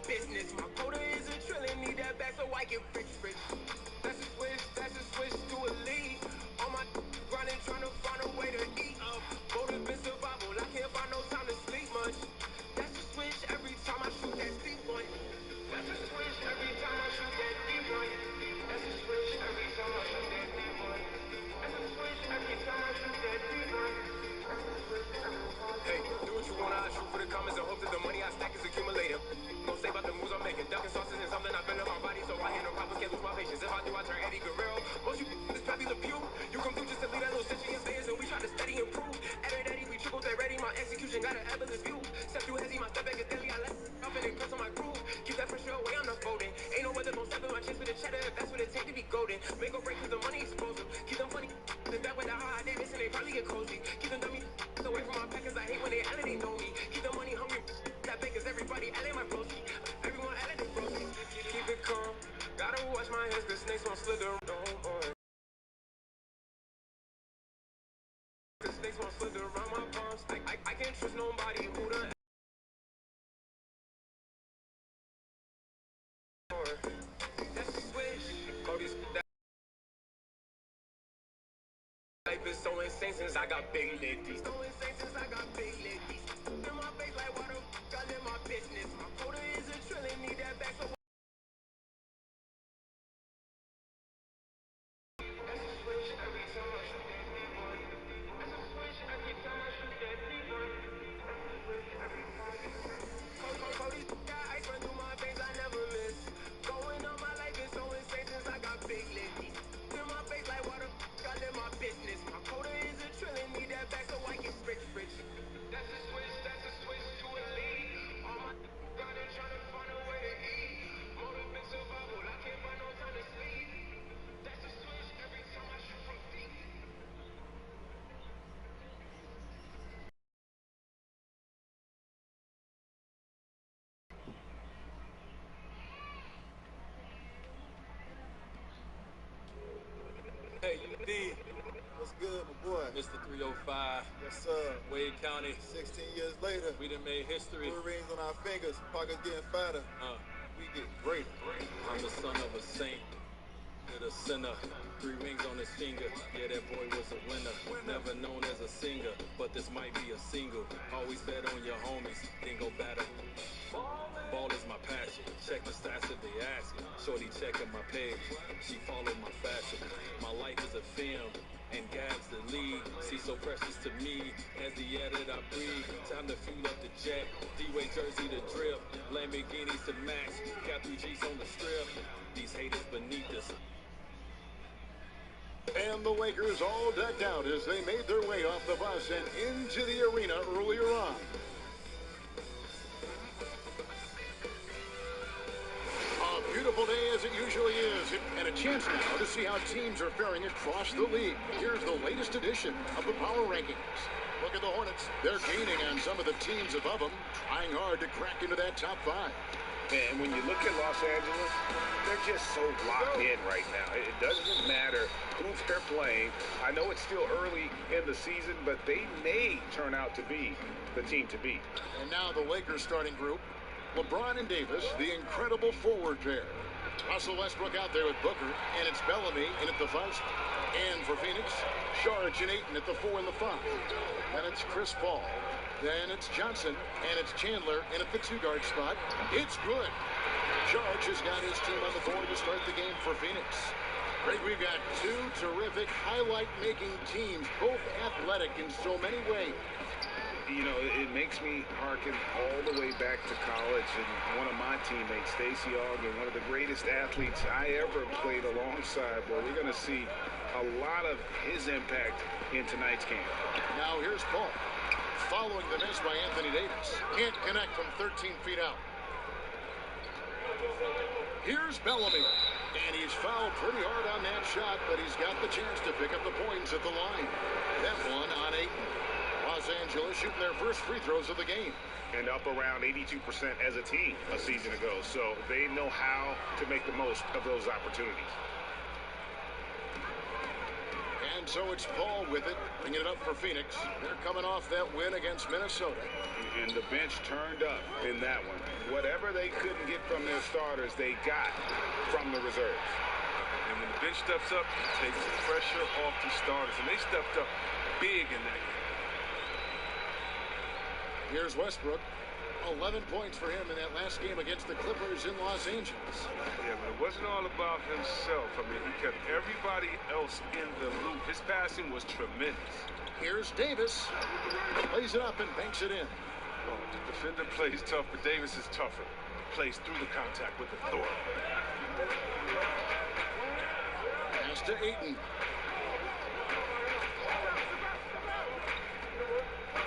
business. My quota is a trillion, need that back so I get rich. That's a switch to a lead. On my grinding, trying to find a way to eat. Motive been survival, I can't find no time to sleep much. That's a switch every time I shoot that deep one. That's a switch every time I shoot that deep one. That's a switch every time I shoot that deep one. That's a switch every time I shoot that deep one. Hey, do what you wanna, I shoot for the comments and hope that the money I stack is accumulating. Don't say about the moves I'm making, ducking sauces and something I've been in my body, so I handle problems, can't lose my patience. If I do, I turn Eddie Guerrero. Most you is probably the pew. You come through just to leave that little stitch in your stairs, and we try to steady improve. Eddie, we triple that ready, my execution got an evidence view. Step through heavy, my step back is deadly, I let off and cuts on my groove. Keep that pressure away, I'm not folding. Ain't no weather gon' step in my chest with a cheddar, if that's what it take to be golden. Make or break cause the money explosive. Keep them funny, that way the hard they missing, they probably get cozy. Keep them dummy away from my pack cause I hate when they LA, they know me. Keep the money hungry, that big cause everybody LA my broski. Everyone LA the broski. Keep it calm, gotta watch my hands cause snakes won't slither. Cause snakes won't slither around my palms. I can't trust nobody who the that's a switch. Cody's that life is so insane since I got big ladies. So insane since I got big ladies. In my face like what the f*** I live my business. My quota is a trillion, need that back so that's a switch every time I shoot that deep one. That's a switch every time I shoot that deep one. That's a switch every time. Cody's got ice run through my veins, I never miss. Going on my life is so insane since I got big ladies. In my face like what the f*** I live my business. My quota is a trillion, need that back so I get rich. That's a switch to a lead. All my grinding, trying to find a way to eat. Motive been survival, I can't find no time to sleep. That's a switch every time I shoot from deep. Hey, D, What's good, my boy? Mr. 305, Yes, sir. Wade County. 16 years later, We done made history. blue rings on our fingers, pockets getting fatter. We get greater. I'm the son of a saint, with a sinner. 3 rings on his finger. Yeah, that boy was a winner. Never known as a singer, but this might be a single. Always bet on your homies, then go battle. Ball is my passion. Check the stats if they ask. Shorty checking my page. She follow my fashion. My life is a film, and Gab's the lead. See, so precious to me as the edit I breathe. Time to fuel up the jet. D-Way jersey to drip. Lamborghinis to match. Got 3 G's on the strip. These haters beneath us. And the Lakers all decked out as they made their way off the bus and into the arena earlier on. A beautiful day as it usually is, and a chance now to see how teams are faring across the league. Here's the latest edition of the Power Rankings. Look at the Hornets. They're gaining on some of the teams above them, trying hard to crack into that top 5. And when you look at Los Angeles, they're just so locked in right now. It doesn't matter who they're playing. I know it's still early in the season, but they may turn out to be the team to beat. And now the Lakers starting group. LeBron and Davis, the incredible forward pair. Russell Westbrook out there with Booker, and it's Bellamy in at the 5. And for Phoenix, Saric and Ayton at the 4 and the 5. Then it's Chris Paul. Then it's Johnson, and it's Chandler in at the 2-guard spot. It's good. Saric has got his team on the board to start the game for Phoenix. Greg, we've got 2 terrific highlight-making teams, both athletic in so many ways. You know, it makes me hearken all the way back to college, and one of my teammates, Stacey Ogden, one of the greatest athletes I ever played alongside. Well, we're going to see a lot of his impact in tonight's game. Now here's Paul, following the miss by Anthony Davis. Can't connect from 13 feet out. Here's Bellamy, and he's fouled pretty hard on that shot, but he's got the chance to pick up the points at the line. That one on Ayton. Los Angeles shooting their first free throws of the game. And up around 82% as a team a season ago. So they know how to make the most of those opportunities. And So it's Paul with it, bringing it up for Phoenix. They're coming off that win against Minnesota. And the bench turned up in that one. Whatever they couldn't get from their starters, they got from the reserves. And when the bench steps up, it takes the pressure off the starters. And they stepped up big in that game. Here's Westbrook. 11 points for him in that last game against the Clippers in Los Angeles. Yeah, but it wasn't all about himself. I mean, he kept everybody else in the loop. His passing was tremendous. Here's Davis. Plays it up and banks it in. Oh, the defender plays tough, but Davis is tougher. Plays through the contact with authority. Pass to Ayton.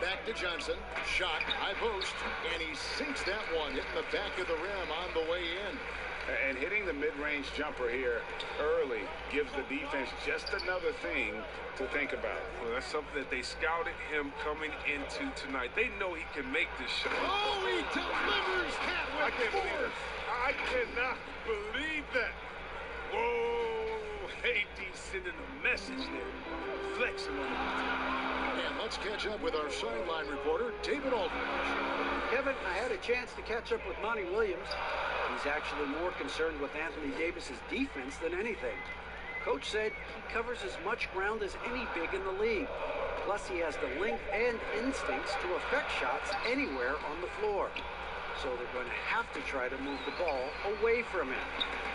Back to Johnson. Shot, high post, and he sinks that one, hitting the back of the rim on the way in. And hitting the mid-range jumper here early gives the defense just another thing to think about. Well, that's something that they scouted him coming into tonight. They know he can make this shot. Oh, he delivers that with force. I cannot believe that. Whoa, AD sending a message there. Flexing on him. And let's catch up with our sideline reporter, David Aldridge. Kevin, I had a chance to catch up with Monty Williams. He's actually more concerned with Anthony Davis's defense than anything. Coach said he covers as much ground as any big in the league. Plus, he has the length and instincts to affect shots anywhere on the floor. So they're going to have to try to move the ball away from him.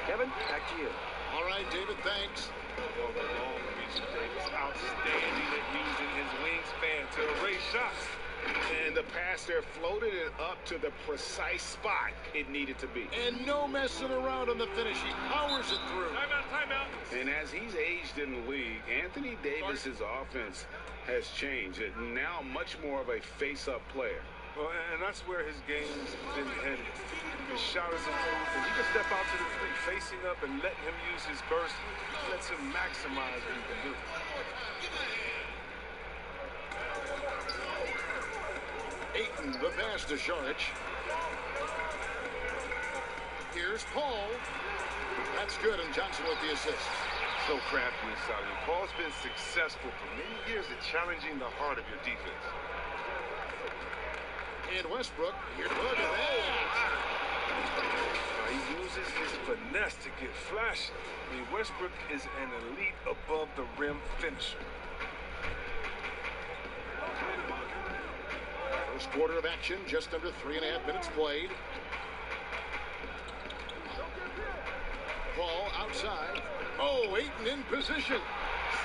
Kevin, back to you. All right, David, thanks. Well, the long reach of Davis, outstanding at using his wingspan to erase shots. And the pass there floated it up to the precise spot it needed to be. And no messing around on the finish. He powers it through. Timeout. And as he's aged in the league, Anthony Davis's offense has changed. It now much more of a face-up player. Well, and that's where his game's been headed. His shot is improved, and he can step out to the three, facing up and letting him use his burst. Lets him maximize what he can do. Ayton, the pass to Saric. Here's Paul. That's good, and Johnson with the assist. So crafty and solid. Paul's been successful for many years at challenging the heart of your defense. And Westbrook, here, look at that. He uses his finesse to get flashy. I mean, Westbrook is an elite above the rim finisher. First quarter of action, just under 3.5 minutes played. Paul outside. Oh, Ayton in position.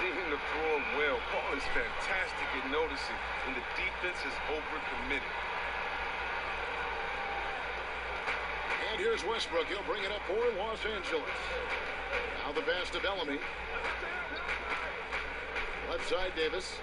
Seeing the floor well. Paul is fantastic at noticing, and the defense is overcommitted. And here's Westbrook. He'll bring it up for Los Angeles. Now the pass to Bellamy. Left side, Davis.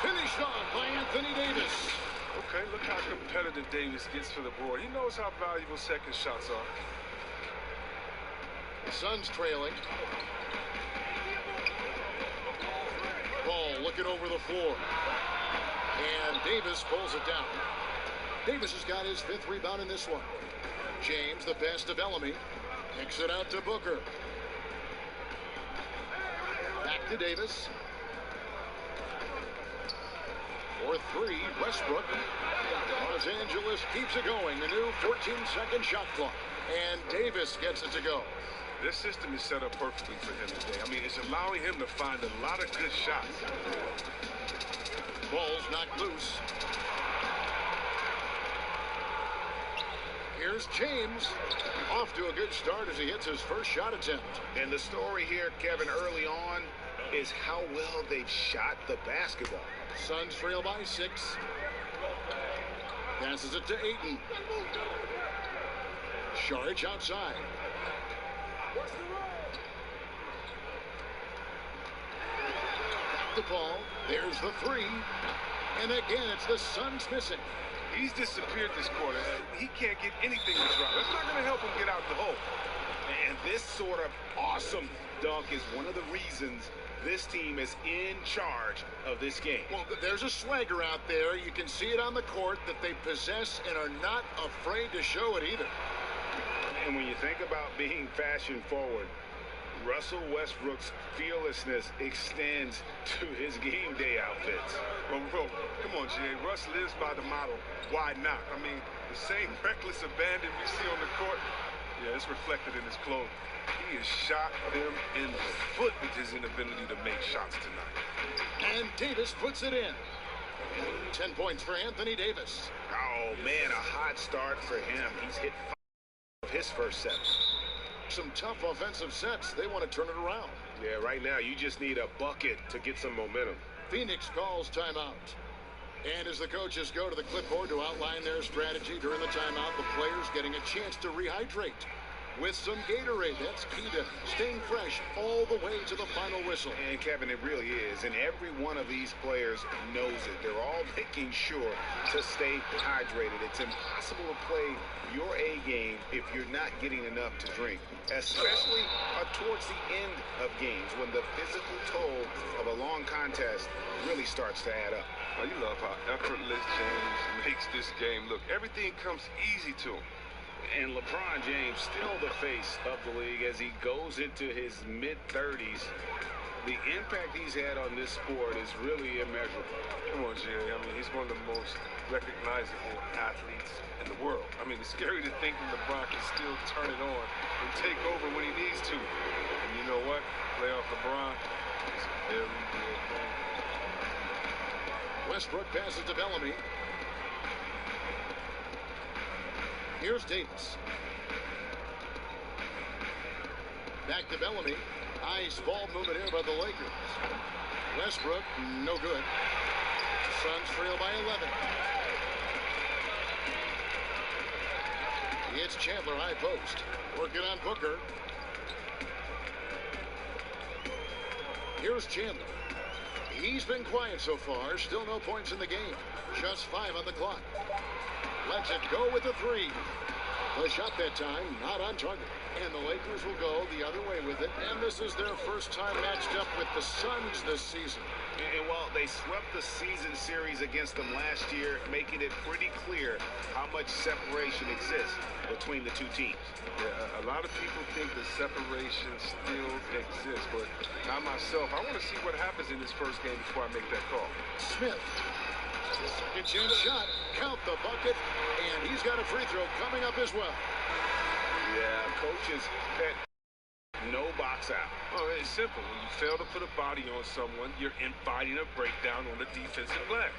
finished off by Anthony Davis. Okay, look how competitive Davis gets for the board. He knows how valuable second shots are. The Suns trailing. Ball looking over the floor. And Davis pulls it down. Davis has got his 5th rebound in this one. James, the pass to Bellamy. Kicks it out to Booker. Back to Davis. For 3, Westbrook. Los Angeles keeps it going. The new 14-second shot clock. And Davis gets it to go. This system is set up perfectly for him today. I mean, it's allowing him to find a lot of good shots. Ball's knocked loose. Here's James. Off to a good start as he hits his first shot attempt. And the story here, Kevin, early on is how well they've shot the basketball. Suns trail by 6. Passes it to Ayton. Saric outside. The ball. There's the 3. And again, it's the Suns missing. He's disappeared this quarter. He can't get anything to drop. It's not going to help him get out the hole. And this sort of awesome dunk is one of the reasons this team is in charge of this game. Well, there's a swagger out there. You can see it on the court that they possess and are not afraid to show it either. And when you think about being fashion forward, Russell Westbrook's fearlessness extends to his game day outfits. Well, come on, Jay. Russ lives by the motto, why not? I mean, the same reckless abandon we see on the court, yeah, it's reflected in his clothing. He has shot them in the foot with his inability to make shots tonight. And Davis puts it in. 10 points for Anthony Davis. Oh, man, a hot start for him. He's hit 5 of his first 7. Some tough offensive sets. They want to turn it around. Yeah, right now you just need a bucket to get some momentum. Phoenix calls timeout. And as the coaches go to the clipboard to outline their strategy during the timeout, the players getting a chance to rehydrate with some Gatorade. That's key to staying fresh all the way to the final whistle. And Kevin, it really is. And every one of these players knows it. They're all making sure to stay hydrated. It's impossible to play your A game if you're not getting enough to drink, especially towards the end of games when the physical toll of a long contest really starts to add up. Oh, you love how effortless James makes this game look. Everything comes easy to him. And LeBron James still the face of the league as he goes into his mid-30s. The impact he's had on this sport is really immeasurable. Come on, Jerry. I mean, he's one of the most recognizable athletes in the world. I mean, it's scary to think that LeBron can still turn it on and take over when he needs to. And you know what? Playoff LeBron is a very real thing. Westbrook passes to Bellamy. Here's Davis. Back to Bellamy. Nice ball movement here by the Lakers. Westbrook, no good. Suns trail by 11. It's Chandler, high post. Working on Booker. Here's Chandler. He's been quiet so far. Still no points in the game. Just 5 on the clock. Lets it go with the 3. The shot that time, not on target. And the Lakers will go the other way with it. And this is their first time matched up with the Suns this season. And while they swept the season series against them last year, making it pretty clear how much separation exists between the two teams. Yeah, a lot of people think the separation still exists, but not myself. I want to see what happens in this first game before I make that call. Smith. Second chance shot. Count the bucket. And he's got a free throw coming up as well. Yeah, coaches pet no box out. Oh, it's simple. When you fail to put a body on someone, you're inviting a breakdown on the defensive glass.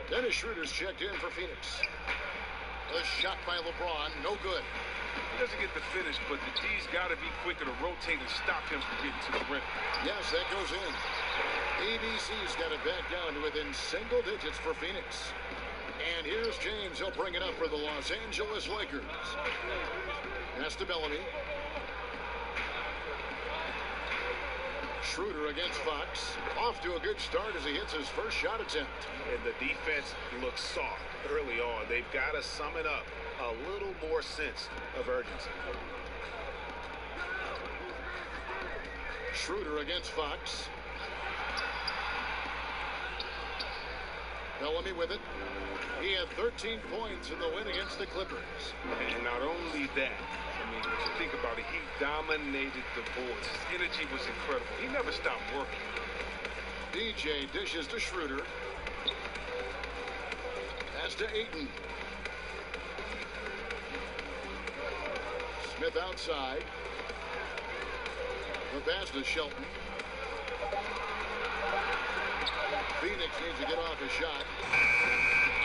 Dennis Schroeder's checked in for Phoenix. A shot by LeBron, no good. He doesn't get the finish, but the D's got to be quicker to rotate and stop him from getting to the rim. Yes, that goes in. ABC's got it back down to within single digits for Phoenix. And here's James. He'll bring it up for the Los Angeles Lakers. Pass to Bellamy. Schroeder against Fox. Off to a good start as he hits his first shot attempt. And the defense looks soft early on. They've got to sum it up. A little more sense of urgency. Schroeder against Fox. Bellamy with it. He had 13 points in the win against the Clippers. And not only that, I mean, if you think about it, he dominated the boards. His energy was incredible. He never stopped working. DJ dishes to Schroeder. Pass to Ayton. Smith outside. The pass to Shelton. Phoenix needs to get off a shot.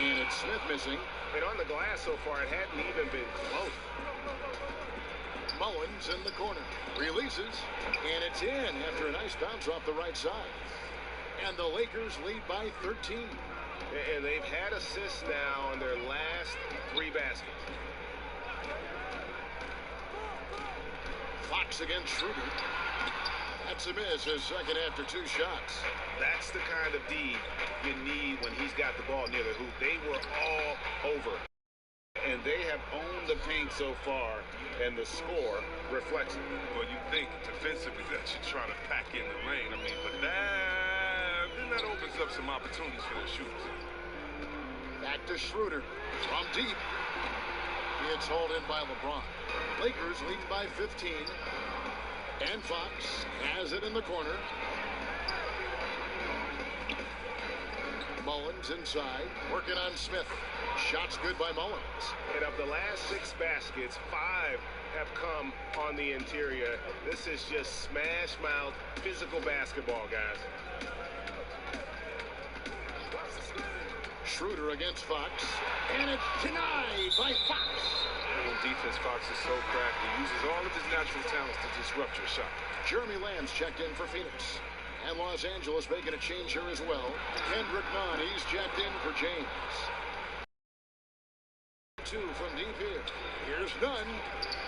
And it's Smith missing. And on the glass so far, it hadn't even been close. Mullins in the corner. Releases. And it's in after a nice bounce off the right side. And the Lakers lead by 13. And they've had assists now in their last 3 baskets. Fox against Schroeder. That's a miss, his second after 2 shots. That's the kind of D you need when he's got the ball near the hoop. They were all over. And they have owned the paint so far, and the score reflects it. Well, you think defensively that you're trying to pack in the lane. I mean, but that opens up some opportunities for their shooters. Back to Schroeder. From deep. It's hauled in by LeBron. Lakers lead by 15. And Fox has it in the corner. Mullins inside, working on Smith. Shots good by Mullins. And of the last 6 baskets, 5 have come on the interior. This is just smash mouth, physical basketball, guys. Schroeder against Fox. And it's denied by Fox. On defense, Fox is so crafty. He uses all of his natural talents to disrupt your shot. Jeremy Lamb's checked in for Phoenix. And Los Angeles making a change here as well. Kendrick Nunn, he's checked in for James. 2 from deep here. Here's Nunn,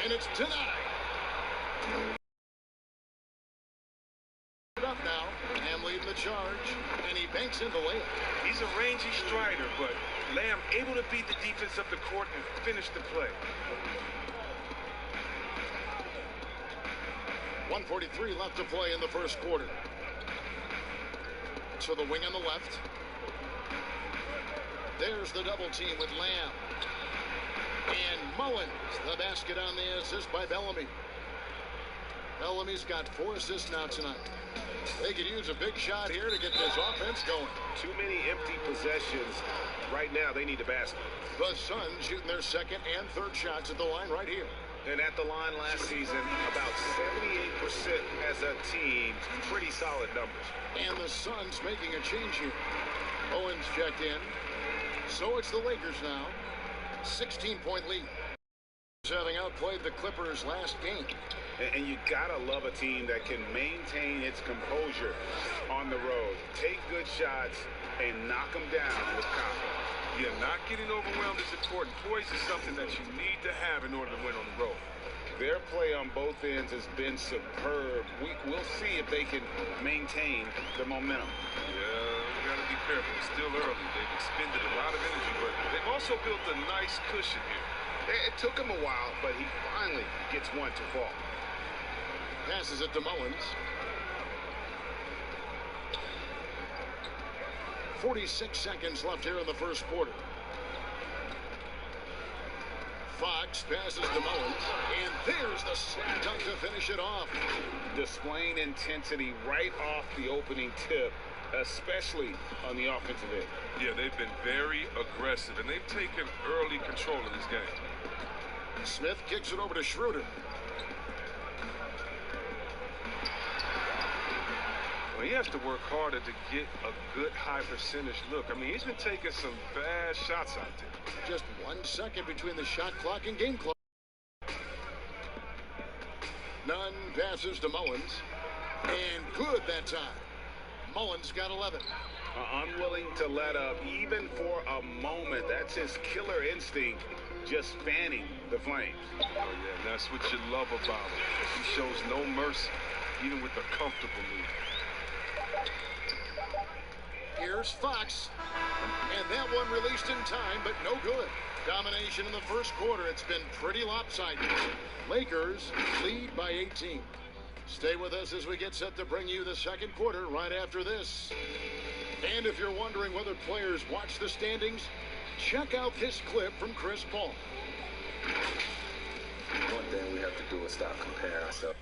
and it's denied. Up now, Lamb leading the charge, and he banks in the layup. He's a rangy strider, but Lamb able to beat the defense up the court and finish the play. 1:43 left to play in the first quarter. To the wing on the left. There's the double team with Lamb. And Mullins, the basket on the assist by Bellamy. Bellamy's got 4 assists now tonight. They could use a big shot here to get this offense going. Too many empty possessions. Right now, they need a basket. The Suns shooting their second and third shots at the line right here. And at the line last season, about 78% as a team. Pretty solid numbers. And the Suns making a change here. Owens checked in. So it's the Lakers now. 16-point lead. Having outplayed the Clippers last game. And you gotta love a team that can maintain its composure on the road. Take good shots and knock them down with confidence. Yeah, not getting overwhelmed is important. Poise is something that you need to have in order to win on the road. Their play on both ends has been superb. We'll see if they can maintain the momentum. Yeah, you got to be careful. It's still early. They've expended a lot of energy, but they've also built a nice cushion here. It took him a while, but he finally gets one to fall. Passes it to Mullins. 46 seconds left here in the first quarter. Fox passes to Mullins, and there's the slam dunk to finish it off. Displaying intensity right off the opening tip, especially on the offensive end. Yeah, they've been very aggressive, and they've taken early control of this game. Smith kicks it over to Schroeder. Well, he has to work harder to get a good high percentage look. I mean, he's been taking some bad shots out there. Just 1 second between the shot clock and game clock. Nunn passes to Mullins. And good that time. Mullins got 11. Unwilling to let up even for a moment. That's his killer instinct, just fanning the flames. Oh, yeah, and that's what you love about him. He shows no mercy. even with a comfortable lead. Here's Fox. And that one released in time, but no good. Domination in the first quarter. It's been pretty lopsided. Lakers lead by 18. Stay with us as we get set to bring you the second quarter right after this. And if you're wondering whether players watch the standings, check out this clip from Chris Paul. One thing we have to do is stop comparing ourselves.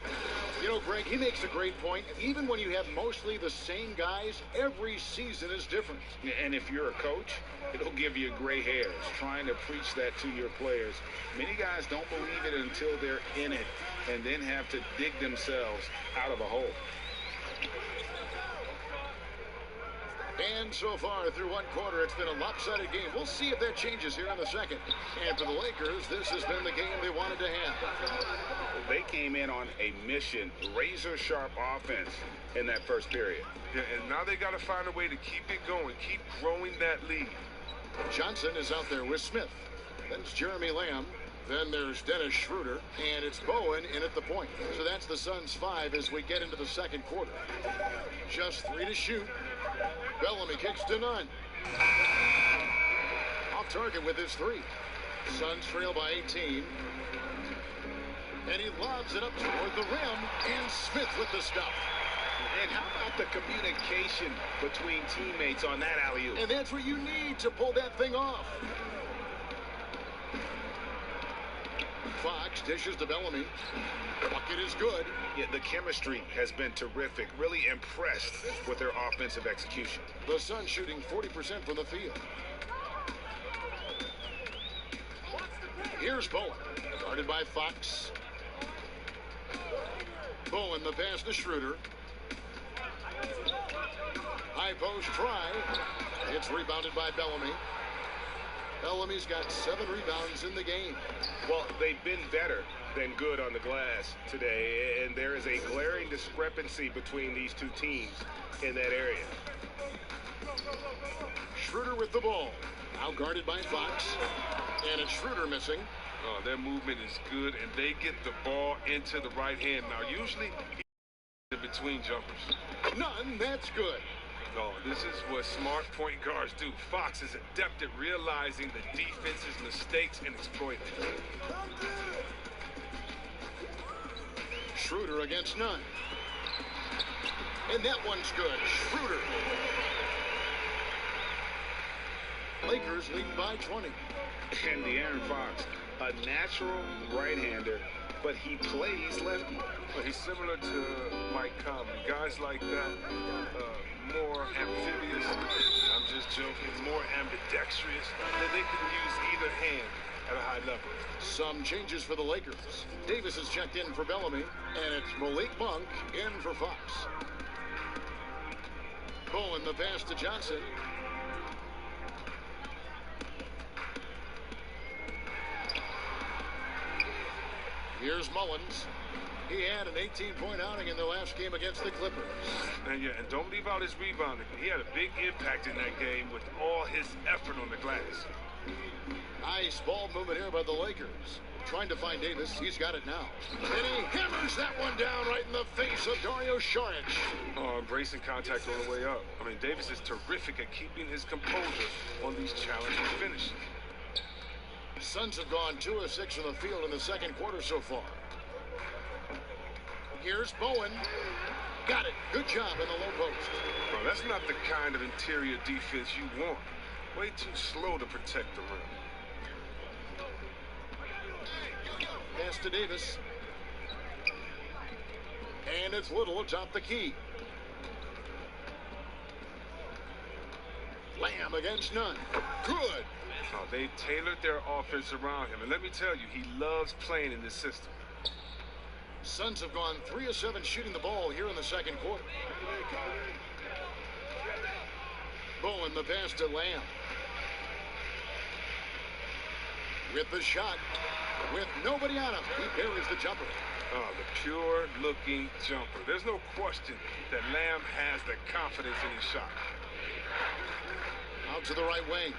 You know, Greg, he makes a great point. Even when you have mostly the same guys, every season is different. And if you're a coach, it'll give you gray hairs trying to preach that to your players. Many guys don't believe it until they're in it and then have to dig themselves out of a hole. And so far, through one quarter, it's been a lopsided game. We'll see if that changes here in the second. And for the Lakers, this has been the game they wanted to have. They came in on a mission, razor-sharp offense in that first period. Yeah, and now they got to find a way to keep it going, keep growing that lead. Johnson is out there with Smith. Then it's Jeremy Lamb. Then there's Dennis Schroeder, and it's Bowen in at the point. So that's the Suns' 5 as we get into the second quarter. Just 3 to shoot. Bellamy kicks to none. Off target with his 3. Suns trail by 18. And he lobs it up toward the rim, and Smith with the stop. And how about the communication between teammates on that alley-oop? And that's what you need to pull that thing off. Fox dishes to Bellamy. Bucket is good. Yeah, the chemistry has been terrific. Really impressed with their offensive execution. The Suns shooting 40% from the field. Here's Bowen. Guarded by Fox. Bowen, the pass to Schroeder. High post try. It's rebounded by Bellamy. Bellamy's got 7 rebounds in the game. Well, they've been better than good on the glass today, and there is a glaring discrepancy between these two teams in that area. Schroeder with the ball. Now guarded by Fox. And it's Schroeder missing. Oh, their movement is good, and they get the ball into the right hand. Now, usually, in between jumpers. None, that's good. No, this is what smart point guards do. Fox is adept at realizing the defense's mistakes and exploiting them. Schroeder against none. And that one's good. Schroeder. Lakers lead by 20. And De'Aaron Fox, a natural right-hander, but he plays lefty. Well, he's similar to Mike Conley. Guys like that, more amphibious, I'm just joking, more ambidextrous, that they can use either hand at a high level. Some changes for the Lakers. Davis is checked in for Bellamy, and it's Malik Monk in for Fox. Bowen, the pass to Johnson. Here's Mullins. He had an 18-point outing in the last game against the Clippers. And don't leave out his rebounding. He had a big impact in that game with all his effort on the glass. Nice ball movement here by the Lakers. Trying to find Davis. He's got it now. And he hammers that one down right in the face of Dario Saric. Oh, embracing contact on the way up. I mean, Davis is terrific at keeping his composure on these challenging finishes. Suns have gone 2 of 6 from the field in the second quarter so far. Here's Bowen. Got it. Good job in the low post. Bro, that's not the kind of interior defense you want. Way too slow to protect the rim. Pass to Davis. And it's Little atop the key. Lamb against none. Good. Oh, they've tailored their offense around him. And let me tell you, he loves playing in this system. Suns have gone 3 of 7 shooting the ball here in the second quarter. Bowen, the pass to Lamb. With the shot. With nobody on him. He buries the jumper. Oh, the pure-looking jumper. There's no question that Lamb has the confidence in his shot. Out to the right wing.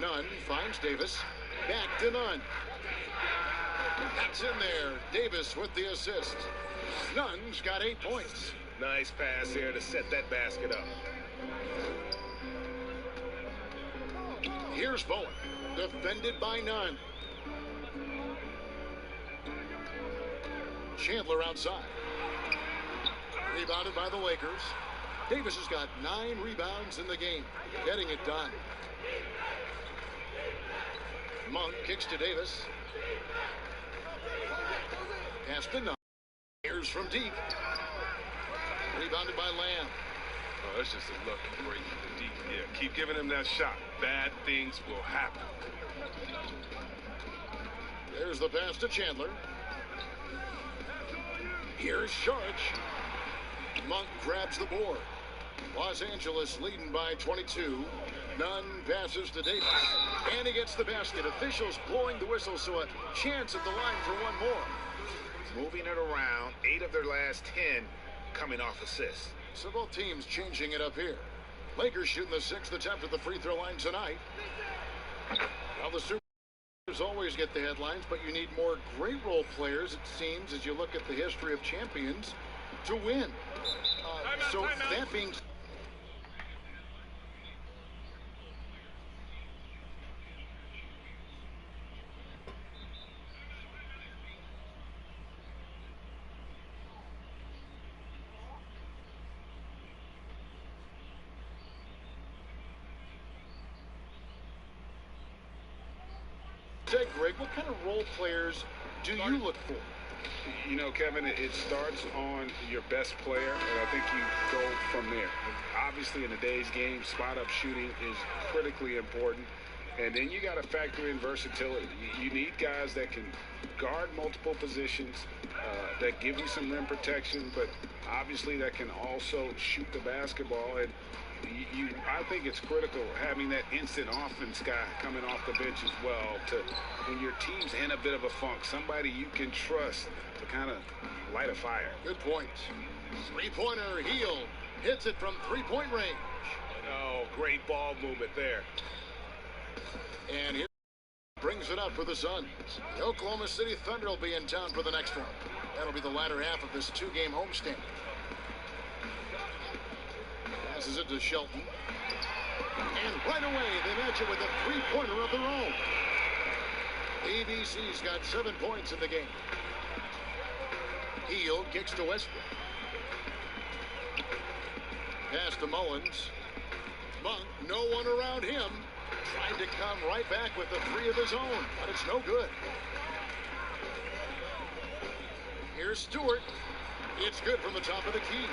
Nunn finds Davis. Back to Nunn. That's in there. Davis with the assist. Nunn's got 8 points. Nice pass there to set that basket up. Here's Bowen, defended by Nunn. Chandler outside. Rebounded by the Lakers. Davis has got 9 rebounds in the game, getting it done. Monk kicks to Davis. Pass to Nunn. Here's from deep. Rebounded by Lamb. Oh, that's just a lucky break for the deep. Yeah, keep giving him that shot. Bad things will happen. There's the pass to Chandler. Here's Sharch. Monk grabs the board. Los Angeles leading by 22. Nunn passes to Davis. And he gets the basket. Officials blowing the whistle, so a chance at the line for one more. Moving it around, 8 of their last 10 coming off assists. So both teams changing it up here. Lakers shooting the 6th attempt at the free throw line tonight. Well, the Supers always get the headlines, but you need more great role players, it seems, as you look at the history of champions, to win. So that being said, Greg, what kind of role players do you look for? You know, Kevin, it starts on your best player, and I think you go from there. Obviously, in today's game, spot-up shooting is critically important. And then you got to factor in versatility. You need guys that can guard multiple positions, that give you some rim protection, but obviously that can also shoot the basketball. And I think it's critical having that instant offense guy coming off the bench as well to, when your team's in a bit of a funk, somebody you can trust to kind of light a fire. Good point. Three-pointer, Heel hits it from three-point range. Oh, great ball movement there. And here brings it up for the Suns. The Oklahoma City Thunder will be in town for the next one. That'll be the latter half of this 2-game homestand. Passes it to Shelton. And right away, they match it with a three-pointer of their own. ABC's got 7 points in the game. Heel kicks to Westbrook. Pass to Mullins. Monk, no one around him. Tried to come right back with the three of his own, but it's no good. Here's Stewart. It's good from the top of the key.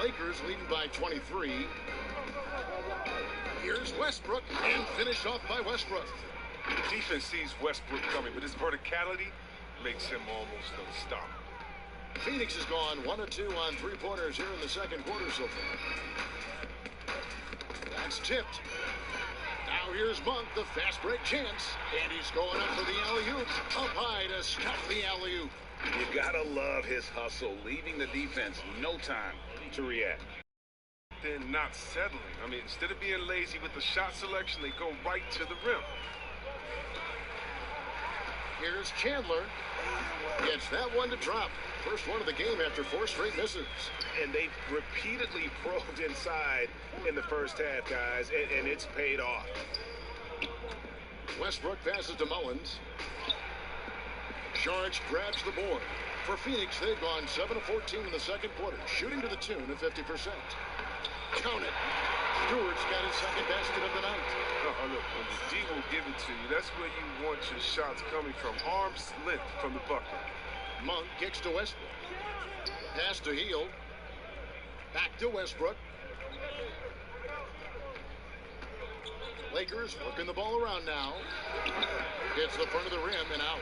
Lakers leading by 23. Here's Westbrook, and finished off by Westbrook. The defense sees Westbrook coming, but his verticality makes him almost unstoppable. Phoenix has gone 1 of 2 on three-pointers here in the second quarter so far. That's tipped. Now here's Monk, the fast break chance. And he's going up for the alley-oop. Up high to stop the alley-oop. You gotta love his hustle, leaving the defense no time to react. They're not settling. I mean, instead of being lazy with the shot selection, they go right to the rim. Here's Chandler. Gets that one to drop. First one of the game after 4 straight misses. And they've repeatedly probed inside in the first half, guys, and it's paid off. Westbrook passes to Mullins. Sharch grabs the board. For Phoenix, they've gone 7 of 14 in the second quarter, shooting to the tune of 50%. Count it. Stewart's got his second basket of the night. Oh, look, when the D will give it to you, that's where you want your shots coming from. Arm's length from the bucket. Monk kicks to Westbrook. Pass to Heel. Back to Westbrook. Lakers working the ball around now. Hits the front of the rim and out.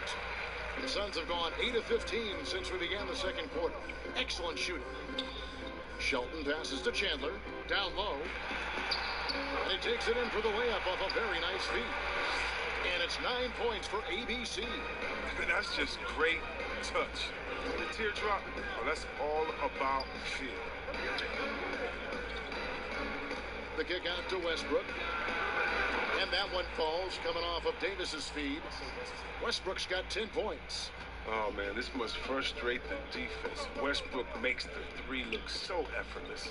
The Suns have gone 8 of 15 since we began the second quarter. Excellent shooting. Shelton passes to Chandler. Down low. And he takes it in for the layup off a very nice feed. And it's 9 points for ABC. That's just great touch. The teardrop, well, that's all about feel. The kick out to Westbrook. And that one falls coming off of Davis's feed. Westbrook's got 10 points. Oh, man, this must frustrate the defense. Westbrook makes the three look so effortless.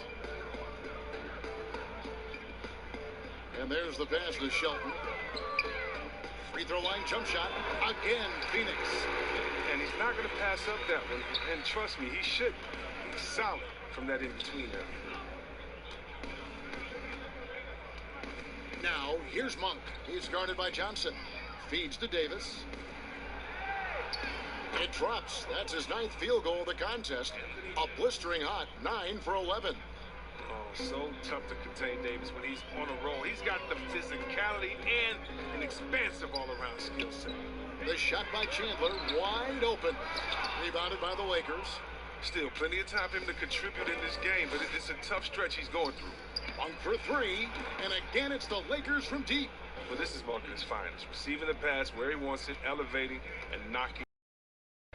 And there's the pass to Shelton. Free throw line jump shot. Again, Phoenix. And he's not going to pass up that one. And trust me, he should. He's solid from that in-between area. Now, here's Monk. He's guarded by Johnson. Feeds to Davis. It drops. That's his 9th field goal of the contest. A blistering hot 9 for 11. Oh, so tough to contain Davis when he's on a roll. He's got the physicality and an expansive all-around skill set. The shot by Chandler, wide open. Rebounded by the Lakers. Still, plenty of time for him to contribute in this game, but it's a tough stretch he's going through. Monk for 3, and again it's the Lakers from deep. Well, this is Monk at his finest, receiving the pass where he wants it, elevating, and knocking.